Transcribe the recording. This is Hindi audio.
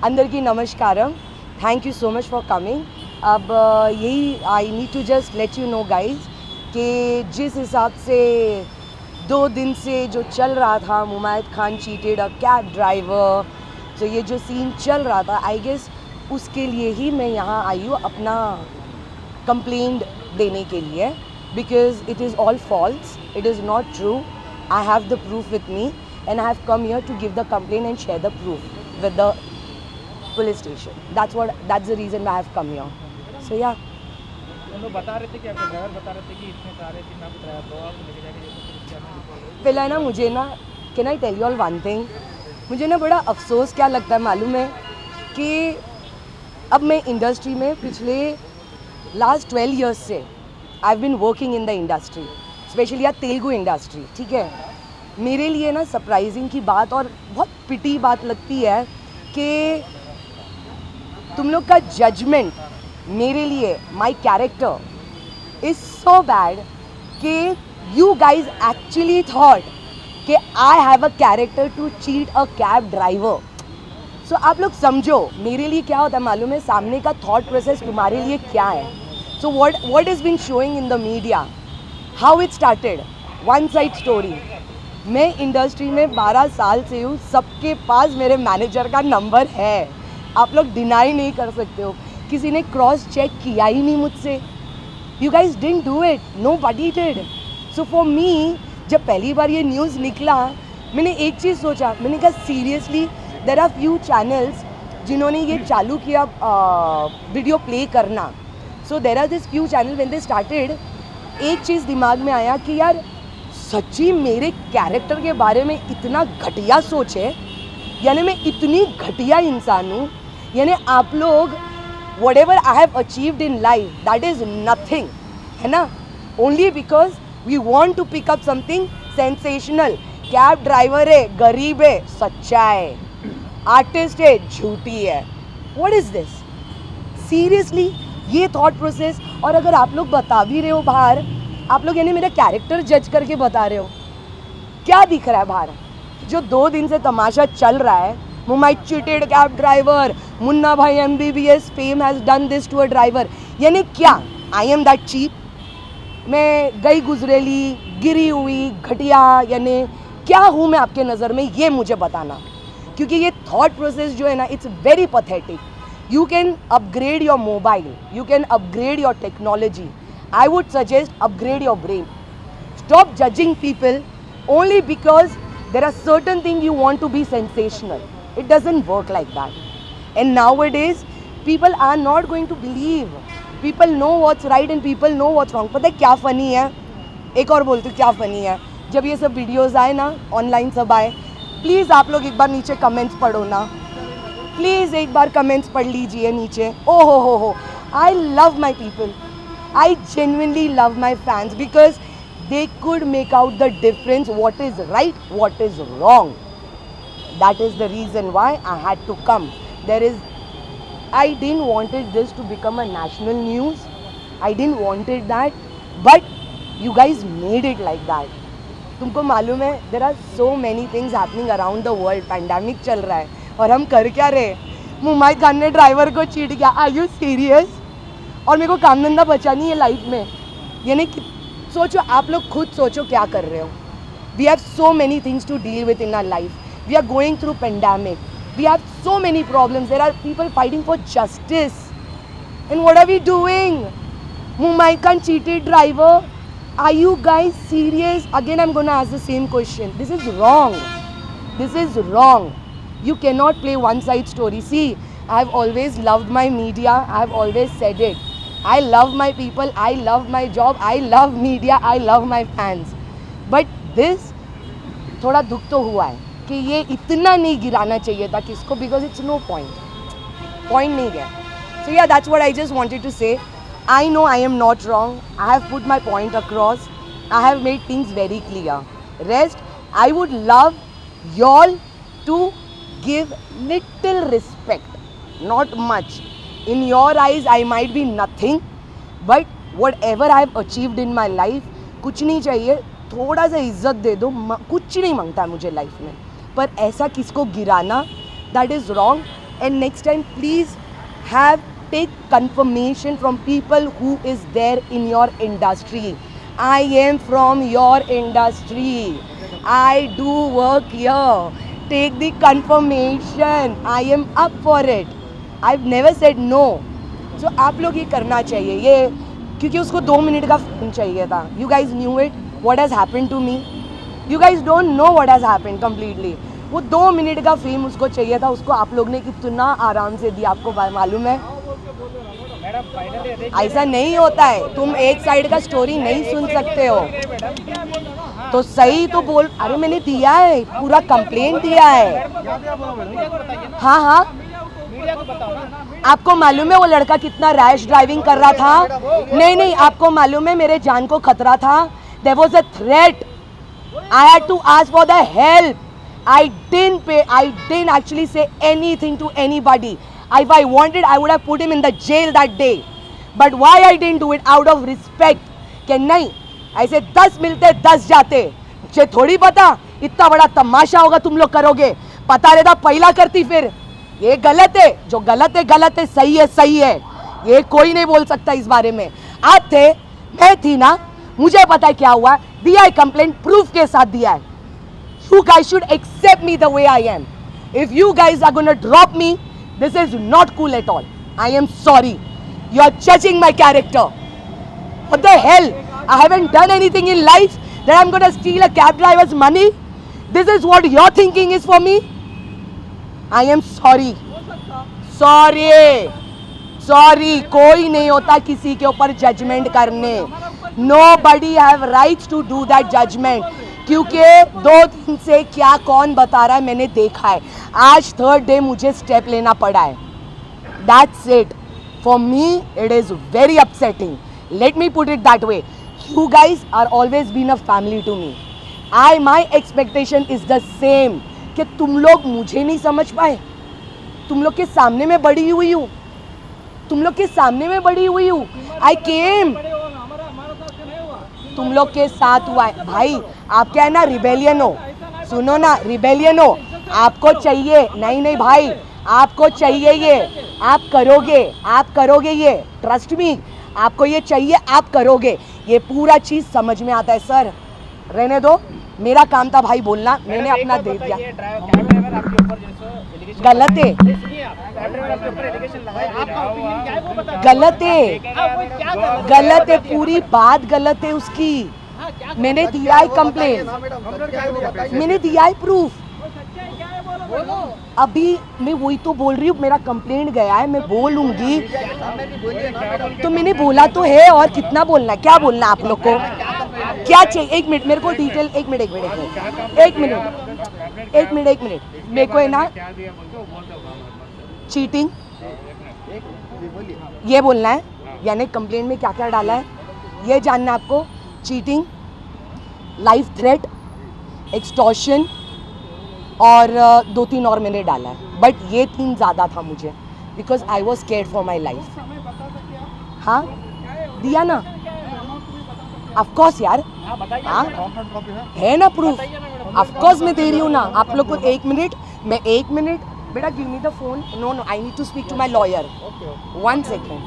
अंदर की नमस्कारम, thank you so much for coming. अब यही I need to just let you know guys कि जिस हिसाब से 2 दिन से जो चल रहा था, Mumaith Khan cheated a cab driver, तो ये जो सीन चल रहा था, आई गेस उसके लिए ही मैं यहाँ आई हूँ अपना कंप्लेंट देने के लिए, because it is all false, it is not true. I have the proof with me and I have come here to give the complaint and share the proof with the police station. That's the reason why I have come here. So yeah. हम लोग बता रहे थे कि आपके ड्राइवर बता रहे थे कि इतने सारे दिन आप दवा को लेके जाके पहला ना मुझे ना, can I tell you all one thing, मुझे ना बड़ा अफसोस क्या लगता है मालूम है कि अब मैं इंडस्ट्री में पिछले लास्ट 12 years से I have been working in the industry, specially या तेलुगु इंडस्ट्री, ठीक है। मेरे लिए ना सरप्राइजिंग की बात और बहुत पिटी बात लगती है कि तुम लोग का जजमेंट मेरे लिए, my character is so bad कि यू गाइज एक्चुअली थॉट कि I have a character to cheat a cab driver. So आप लोग समझो मेरे लिए क्या होता है मालूम है, सामने का थॉट प्रोसेस तुम्हारे लिए क्या है। So what is been showing in the media, how it started, one side story. मैं इंडस्ट्री में 12 साल से हूँ, सबके पास मेरे मैनेजर का नंबर है, आप लोग डिनाई नहीं कर सकते हो। किसी ने क्रॉस चेक किया ही नहीं मुझसे। You guys didn't do it, nobody did. So for me, जब पहली बार ये न्यूज़ निकला, मैंने एक चीज़ सोचा, मैंने कहा seriously there are few channels जिन्होंने ये चालू किया वीडियो प्ले करना। So there are this few channel when they started, एक चीज़ दिमाग में आया कि यार सच्ची मेरे कैरेक्टर के बारे में इतना घटिया सोच है, यानी मैं इतनी घटिया इंसान हूँ, यानी आप लोग whatever I have achieved in life that is nothing, है ना, only because we want to pick up something sensational. Cab driver है, गरीब है, सच्चा है, आर्टिस्ट है, झूठी है। व्हाट इज़ दिस सीरियसली, ये थॉट प्रोसेस। और अगर आप लोग बता भी रहे हो बाहर, आप लोग यानी मेरा कैरेक्टर जज करके बता रहे हो, क्या दिख रहा है बाहर? जो 2 दिन से तमाशा चल रहा है, Mumaith cheated cab driver, Munna Bhai MBBS fame has done this to a driver, यानी क्या आई एम दैट चीप? मैं गई गुजरेली, गिरी हुई, घटिया, यानी क्या हूँ मैं आपके नज़र में, ये मुझे बताना। क्योंकि ये थॉट प्रोसेस जो है ना, it's very pathetic. You can upgrade your mobile, you can upgrade your technology, I would suggest upgrade your brain. Stop judging people only because there are certain things you want to be sensational. It doesn't work like that. And nowadays, people are not going to believe. People know what's right and people know what's wrong. पता है क्या funny है? एक और बोलती हूँ क्या funny है? जब ये सब videos आए ना, online सब आए, प्लीज़ आप लोग एक बार नीचे comments पढ़ो ना, प्लीज़ एक बार comments पढ़ लीजिए नीचे। ओ हो, I love my people. I genuinely love my fans because they could make out the difference, what is right, what is wrong. That is the reason why I had to come. I didn't wanted this to become a national news. I didn't wanted that, but you guys made it like that. तुमको मालूम है, there are so many things happening around the world. Pandemic चल रहा है और हम कर क्या रहे? मुमायत खान ने ड्राइवर को चीट किया। Are you serious? और मेरे को काम धंधा बचा नहीं है लाइफ में, यानी कि सोचो, आप लोग खुद सोचो क्या कर रहे हो। We have so many things to deal with in our life, we are going through pandemic, we have so many problems, there are people fighting for justice, and what are we doing? Mumaith Khan cheated driver, are you guys serious? Again I am gonna ask the same question, this is wrong, this is wrong. You cannot play one side story. See, I have always loved my media, I have always said it. I love my people, I love my job, I love media, I love my fans. But this थोड़ा दुख तो हुआ है कि ये इतना नहीं गिराना चाहिए था किसको, because it's no point. Point नहीं है. So yeah, that's what I just wanted to say. I know I am not wrong. I have put my point across. I have made things very clear. Rest, I would love y'all to give little respect, not much. In your eyes, I might be nothing, but whatever I have achieved in my life, कुछ नहीं चाहिए, थोड़ा सा इज्जत दे दो, कुछ नहीं मांगता मुझे लाइफ में, पर ऐसा किसको गिराना, that is wrong. and next time please take confirmation from people who is there in your industry. I am from your industry. I do work here. Take the confirmation. I am up for it. I've never said no. So आप लोग ये करना चाहिए ये, क्योंकि उसको 2 मिनट का फिल्म चाहिए था. You guys knew it. What has happened to me? You guys don't know what has happened completely. वो 2 मिनट का फेम उसको चाहिए था, उसको आप लोग ने कितना आराम से दिया, आपको मालूम है. मैडम फाइनली ऐसा नहीं होता है, तुम एक साइड का स्टोरी नहीं सुन सकते हो. तो सही तो बोल. अरे मैंने दिया है, पूरा कंप्लेंट दिया है. हाँ हाँ, मीडिया को बताओ ना. आपको मालूम है वो लड़का कितना रैश ड्राइविंग कर रहा था. नहीं नहीं, आपको मालूम है मेरे जान को खतरा था. There was a threat. I had to ask for the help. I didn't actually say anything to anybody. If I wanted, I would have put him in the jail that day. But why I didn't do it? Out of respect. कि नहीं, ऐसे 10 मिलते 10 जाते. मुझे थोड़ी पता इतना बड़ा तमाशा होगा तुम लोग करोगे. पता रहता पहला करती. फिर ये गलत है, जो गलत है गलत है, सही है सही है. ये कोई नहीं बोल सकता इस बारे में. आप थे, मैं थी ना, मुझे पता है क्या हुआ. दिया है कंप्लेंट, प्रूफ के साथ दिया है. You guys should accept me the way I am. If you guys are going to drop me, this is not cool at all. I am sorry. You are judging my character. What the hell? I haven't done anything in life that I'm going to steal a cab driver's money. This is what your thinking is for me. I am sorry. Sorry. Sorry. कोई नहीं होता किसी के ऊपर judgment करने. Nobody have rights to do that judgment. क्योंकि 2 दिन से क्या कौन बता रहा है मैंने देखा है. आज 3rd डे मुझे स्टेप लेना पड़ा है. That's it. For me, it is very upsetting. Let me put it that way. You guys are always been a family to me. My expectation is the same. कि तुम लोग मुझे नहीं समझ पाए. तुम लोग के सामने में बड़ी हुई हूँ. तुम लोग के सामने में बड़ी हुई हूँ. I came. तुम लोग के साथ हुआ है भाई. आप क्या है ना, रिबेलियन हो. सुनो ना, रिबेलियन हो. आपको चाहिए. नहीं नहीं भाई, आपको चाहिए ये. आप करोगे ये. ट्रस्ट मी, आपको ये चाहिए, आप करोगे. ये पूरा चीज़ समझ में आता है. सर रहने दो, मेरा काम था भाई बोलना. मैंने अपना दे दिया. कैब ड्राइवर आपके ऊपर जैसे एलिगेशन गलत है. कैब ड्राइवर आपके ऊपर एलिगेशन लगाए, आपका ओपिनियन क्या है वो बताओ. गलत है. गलत है, पूरी बात गलत है उसकी. मैंने दिया है कंप्लेंट, मैंने दिया है प्रूफ. अभी मैं वही तो बोल रही हूँ, मेरा कंप्लेंट गया है, मैं बोलूंगी. तो मैंने बोला तो है, और कितना बोलना है, क्या बोलना है आप लोग को, क्या चाहिए. 1 मिनट मेरे को डिटेल. 1 मिनट मेरे को है ना चीटिंग ये बोलना है, यानी कंप्लेंट में क्या क्या डाला है ये जानना है आपको. चीटिंग, लाइफ थ्रेट, एक्सटॉर्शन और 2-3 और मैंने डाला है. बट ये 3 ज़्यादा था मुझे, because I was scared for my life. हाँ दिया ना, ऑफकोर्स यार. हाँ है ना प्रूफ. ऑफकोर्स मैं दे रही हूँ ना आप लोग को. 1 मिनट, मैं 1 मिनट. बेटा give me the phone. No, I need to speak to my lawyer. 1 second.